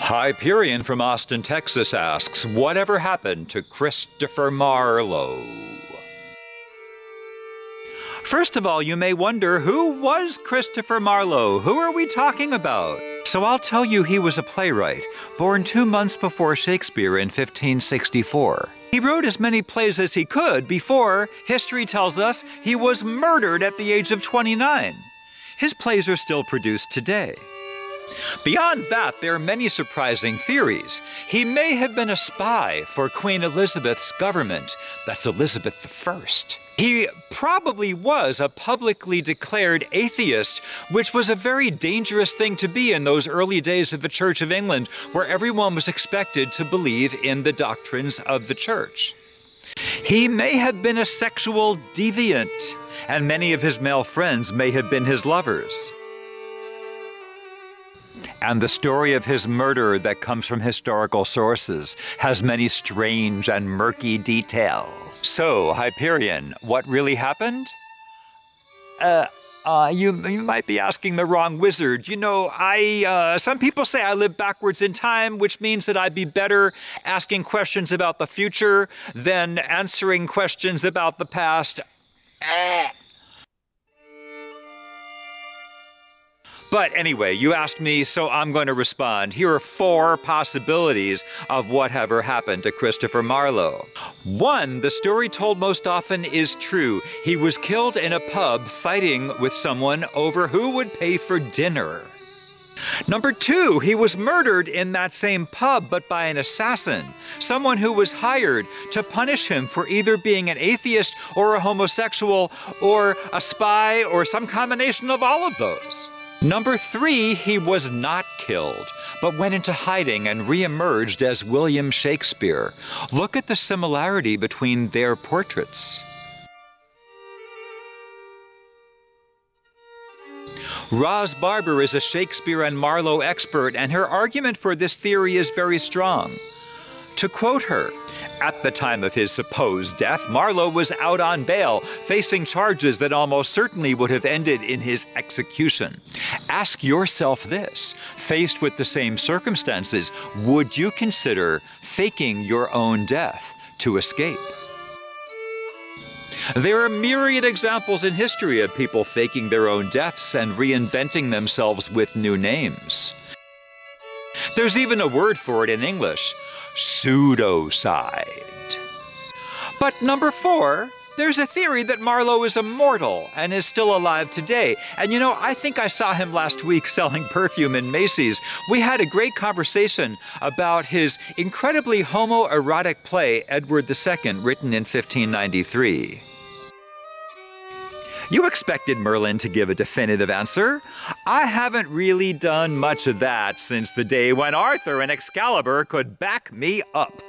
Hyperion from Austin, Texas asks, whatever happened to Christopher Marlowe? First of all, you may wonder, who was Christopher Marlowe? Who are we talking about? So I'll tell you, he was a playwright, born 2 months before Shakespeare in 1564. He wrote as many plays as he could before, history tells us, he was murdered at the age of 29. His plays are still produced today. Beyond that, there are many surprising theories. He may have been a spy for Queen Elizabeth's government. That's Elizabeth I. He probably was a publicly declared atheist, which was a very dangerous thing to be in those early days of the Church of England, where everyone was expected to believe in the doctrines of the Church. He may have been a sexual deviant, and many of his male friends may have been his lovers. And the story of his murder that comes from historical sources has many strange and murky details. So, Hyperion, what really happened? You might be asking the wrong wizard. You know, some people say I live backwards in time, which means that I'd be better asking questions about the future than answering questions about the past. But anyway, you asked me, so I'm going to respond. Here are 4 possibilities of whatever happened to Christopher Marlowe. 1, the story told most often is true. He was killed in a pub fighting with someone over who would pay for dinner. Number 2, he was murdered in that same pub, but by an assassin, someone who was hired to punish him for either being an atheist or a homosexual or a spy or some combination of all of those. Number 3, he was not killed, but went into hiding and re-emerged as William Shakespeare. Look at the similarity between their portraits. Ros Barber is a Shakespeare and Marlowe expert, and her argument for this theory is very strong. To quote her, at the time of his supposed death, Marlowe was out on bail, facing charges that almost certainly would have ended in his execution. Ask yourself this, faced with the same circumstances, would you consider faking your own death to escape? There are myriad examples in history of people faking their own deaths and reinventing themselves with new names. There's even a word for it in English, pseudocide. But number 4, there's a theory that Marlowe is immortal and is still alive today. And you know, I think I saw him last week selling perfume in Macy's. We had a great conversation about his incredibly homoerotic play, Edward II, written in 1593. You expected Merlin to give a definitive answer. I haven't really done much of that since the day when Arthur and Excalibur could back me up.